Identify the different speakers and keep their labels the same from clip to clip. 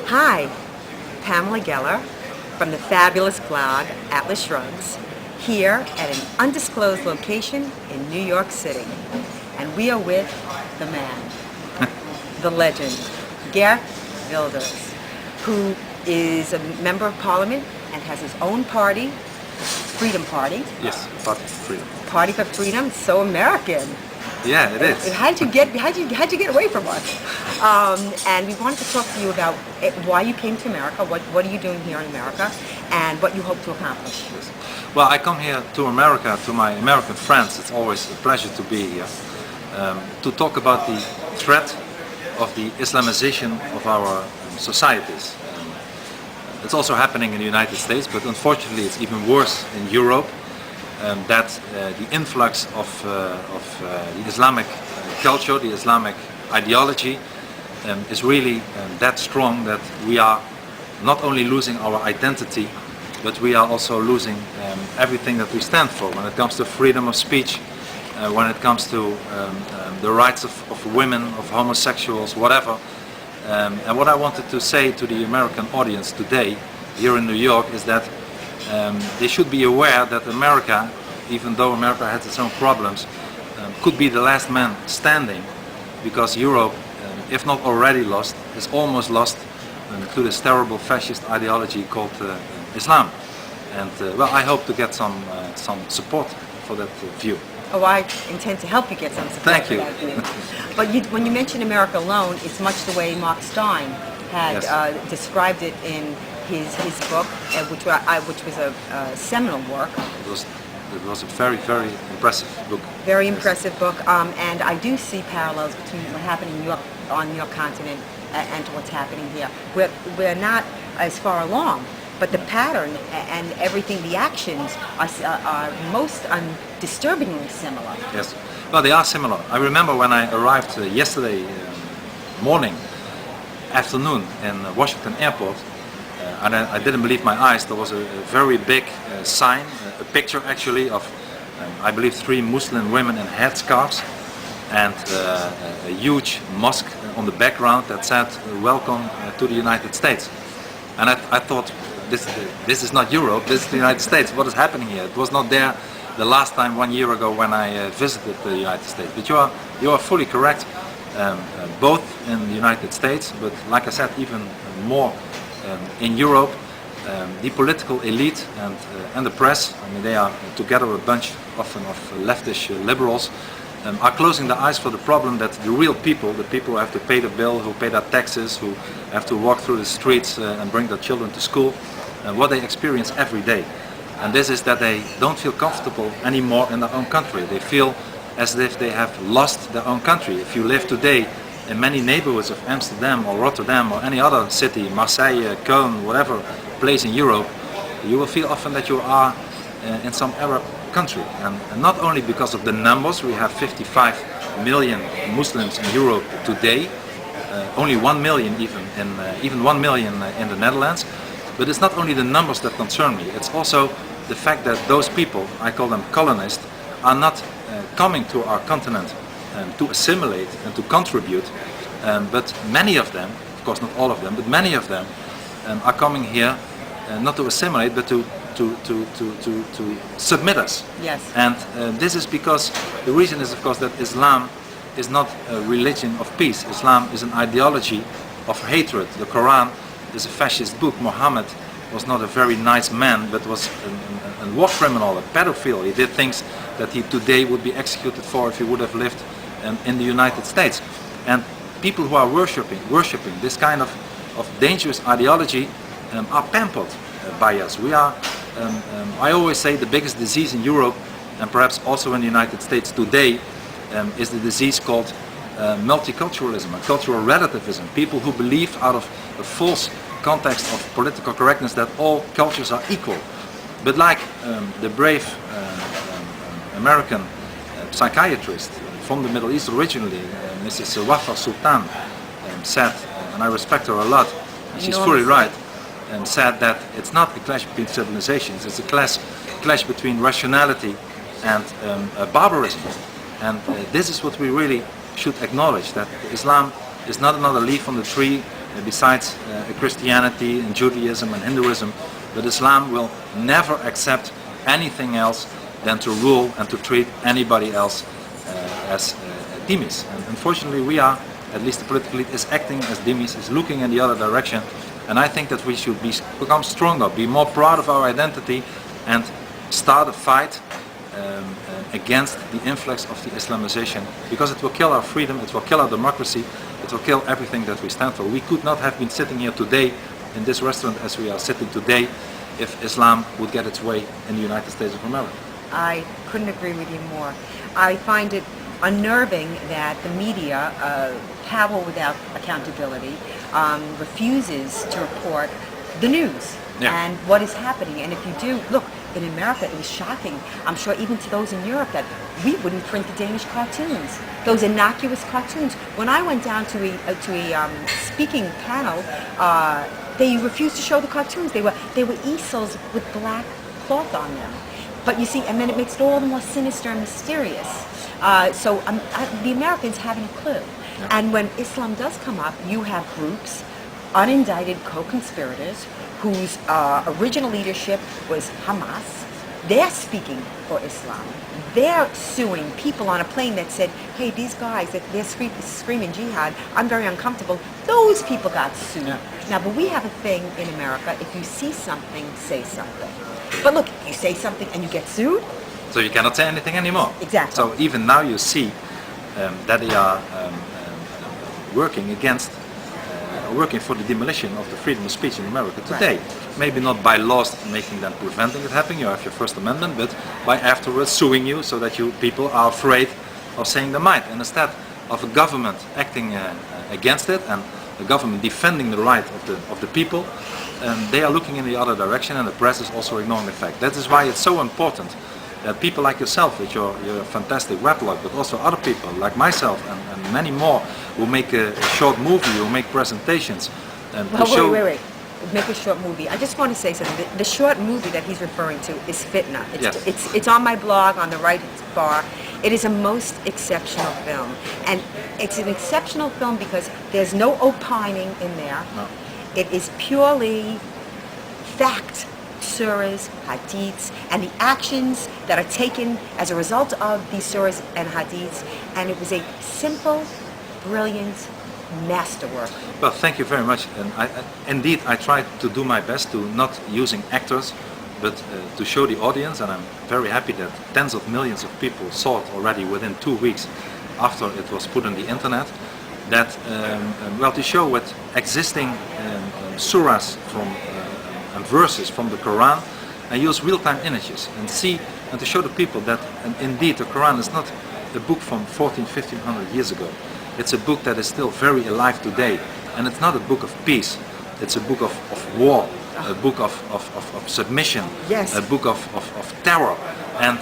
Speaker 1: Hi, Pamela Geller from the fabulous blog Atlas Shrugs, here at an undisclosed location in New York City. And we are with the man, the legend, Geert Wilders, who is a member of parliament and has his own party, Freedom Party.
Speaker 2: Yes, Party for Freedom.
Speaker 1: Party for Freedom, so American.
Speaker 2: Yeah, it is.
Speaker 1: How'd you get away from us? And we wanted to talk to you about why you came to America, what are you doing here in America, and what you hope to accomplish.
Speaker 2: Yes. Well, I come here to America, to my American friends. It's always a pleasure to be here, to talk about the threat of the Islamization of our societies. It's also happening in the United States, but unfortunately it's even worse in Europe. That the influx of the Islamic culture, the Islamic ideology is really that strong that we are not only losing our identity, but we are also losing everything that we stand for when it comes to freedom of speech, when it comes to the rights of women, of homosexuals, whatever. And what I wanted to say to the American audience today here in New York is that they should be aware that America, even though America has its own problems, could be the last man standing, because Europe, if not already lost, is almost lost to this terrible fascist ideology called Islam. And well, I hope to get some support for that view.
Speaker 1: Oh, I intend to help you get some support.
Speaker 2: Thank you.
Speaker 1: For that view. But when you mention America alone, it's much the way Mark Stein had described it in his book, which was a seminal work.
Speaker 2: It was a very, very impressive book.
Speaker 1: Very impressive book, and I do see parallels between what's happening on your continent and to what's happening here. We're not as far along, but the pattern and everything, the actions are most disturbingly similar.
Speaker 2: Yes, well, they are similar. I remember when I arrived yesterday afternoon in Washington Airport, and I didn't believe my eyes. There was a very big sign, a picture actually of, I believe, 3 Muslim women in headscarves, and a huge mosque on the background that said, "Welcome to the United States." And I thought, this is not Europe, this is the United States. What is happening here? It was not there the last time 1 year ago when I visited the United States. But you are fully correct, both in the United States, but like I said, even more in Europe. The political elite and the press, I mean, they are together a bunch often of leftish liberals, are closing their eyes for the problem that the real people, the people who have to pay the bill, who pay their taxes, who have to walk through the streets and bring their children to school, what they experience every day. And this is that they don't feel comfortable anymore in their own country. They feel as if they have lost their own country. If you live today in many neighborhoods of Amsterdam or Rotterdam or any other city, Marseille, Köln, whatever place in Europe, you will feel often that you are in some Arab country. And not only because of the numbers, we have 55 million Muslims in Europe today, only 1 million even 1 million in the Netherlands. But it's not only the numbers that concern me, it's also the fact that those people, I call them colonists, are not coming to our continent to assimilate and to contribute, but many of them, of course not all of them, but many of them are coming here not to assimilate but to submit us.
Speaker 1: Yes.
Speaker 2: And this is because the reason is, of course, that Islam is not a religion of peace. Islam is an ideology of hatred. The Quran is a fascist book. Muhammad was not a very nice man, but was a war criminal, a pedophile. He did things that he today would be executed for if he would have lived in the United States. And people who are worshipping this kind of dangerous ideology are pampered by us. We are, I always say, the biggest disease in Europe, and perhaps also in the United States today, is the disease called multiculturalism, and cultural relativism. People who believe out of a false context of political correctness that all cultures are equal. But like the brave American psychiatrist from the Middle East originally, Mrs. Wafa Sultan, said, and I respect her a lot, and she's fully right, said that it's not a clash between civilizations, it's a clash between rationality and barbarism. And this is what we really should acknowledge, that Islam is not another leaf on the tree besides Christianity and Judaism and Hinduism, that Islam will never accept anything else than to rule and to treat anybody else as dhimmis. And unfortunately we are, at least the political elite, is acting as dhimmis, is looking in the other direction. And I think that we should become stronger, be more proud of our identity, and start a fight against the influx of the Islamization, because it will kill our freedom, it will kill our democracy, it will kill everything that we stand for. We could not have been sitting here today in this restaurant as we are sitting today if Islam would get its way in the United States of America.
Speaker 1: I couldn't agree with you more. I find it unnerving that the media, power without accountability, refuses to report the news and what is happening. And if you do, look, in America it was shocking, I'm sure even to those in Europe, that we wouldn't print the Danish cartoons, those innocuous cartoons. When I went down to a speaking panel, they refused to show the cartoons. They were easels with black cloth on them. But you see, and then it makes it all the more sinister and mysterious. So the Americans haven't a clue. And when Islam does come up, you have groups, unindicted co-conspirators, whose original leadership was Hamas. They're speaking for Islam. They're suing people on a plane that said, hey, these guys, they're screaming jihad, I'm very uncomfortable. Those people got sued. Now, but we have a thing in America, if you see something, say something. But look, if you say something and you get sued,
Speaker 2: so you cannot say anything anymore.
Speaker 1: Exactly.
Speaker 2: So even now you see that they are working against, working for the demolition of the freedom of speech in America today. Right. Maybe not by laws making them, preventing it happening, you have your First Amendment, but by afterwards suing you so that you people are afraid of saying the mind. And instead of a government acting against it and the government defending the right of the people, they are looking in the other direction, and the press is also ignoring the fact. That is why it's so important that people like yourself with your fantastic weblog, but also other people like myself and many more who make a short movie, who make presentations.
Speaker 1: Wait. Make a short movie. I just want to say something. The short movie that he's referring to is Fitna. It's on my blog on the right bar. It is a most exceptional film. And it's an exceptional film because there's no opining in there. No. It is purely fact, surahs, hadiths, and the actions that are taken as a result of these surahs and hadiths. And it was a simple, brilliant masterwork.
Speaker 2: Well, thank you very much. And indeed, I tried to do my best to not using actors, but to show the audience. And I'm very happy that tens of millions of people saw it already within 2 weeks after it was put on the internet. That well, to show what existing surahs from and verses from the Quran, and use real-time images and see, and to show the people that indeed the Quran is not a book from 1500 years ago. It's a book that is still very alive today, and it's not a book of peace. It's a book of war, a book of submission, a book of terror. And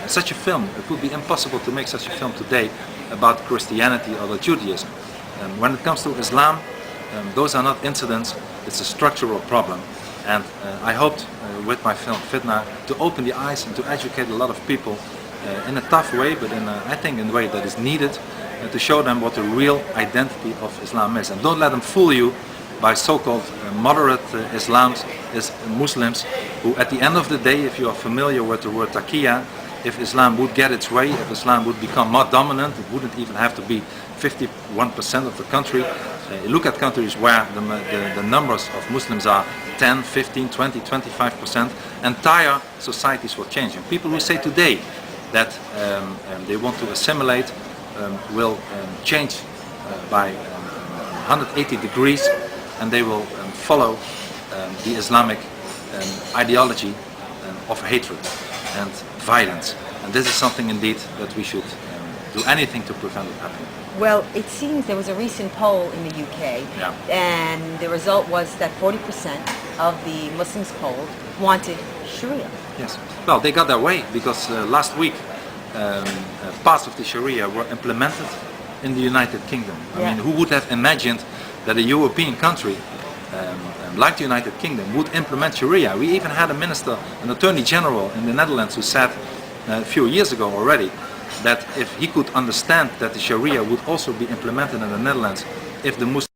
Speaker 2: such a film, it would be impossible to make such a film today about Christianity or Judaism. When it comes to Islam, those are not incidents, it's a structural problem. And I hoped with my film Fitna to open the eyes and to educate a lot of people in a tough way, but I think in a way that is needed, to show them what the real identity of Islam is. And don't let them fool you by so-called moderate Muslims, who at the end of the day, if you are familiar with the word taqiyya, if Islam would get its way, if Islam would become more dominant, it wouldn't even have to be 51% of the country. Look at countries where the numbers of Muslims are 10, 15, 20, 25%. Entire societies will change. And people who say today that they want to assimilate will change by 180 degrees, and they will follow the Islamic ideology of hatred and violence. And this is something indeed that we should do anything to prevent it happening.
Speaker 1: Well, it seems there was a recent poll in the UK, and the result was that 40% of the Muslims polled wanted Sharia.
Speaker 2: Yes. Well, they got their way because last week parts of the Sharia were implemented in the United Kingdom. I mean, who would have imagined that a European country like the United Kingdom would implement Sharia? We even had a minister, an attorney general in the Netherlands, who said a few years ago already that if he could understand that the Sharia would also be implemented in the Netherlands if the Muslims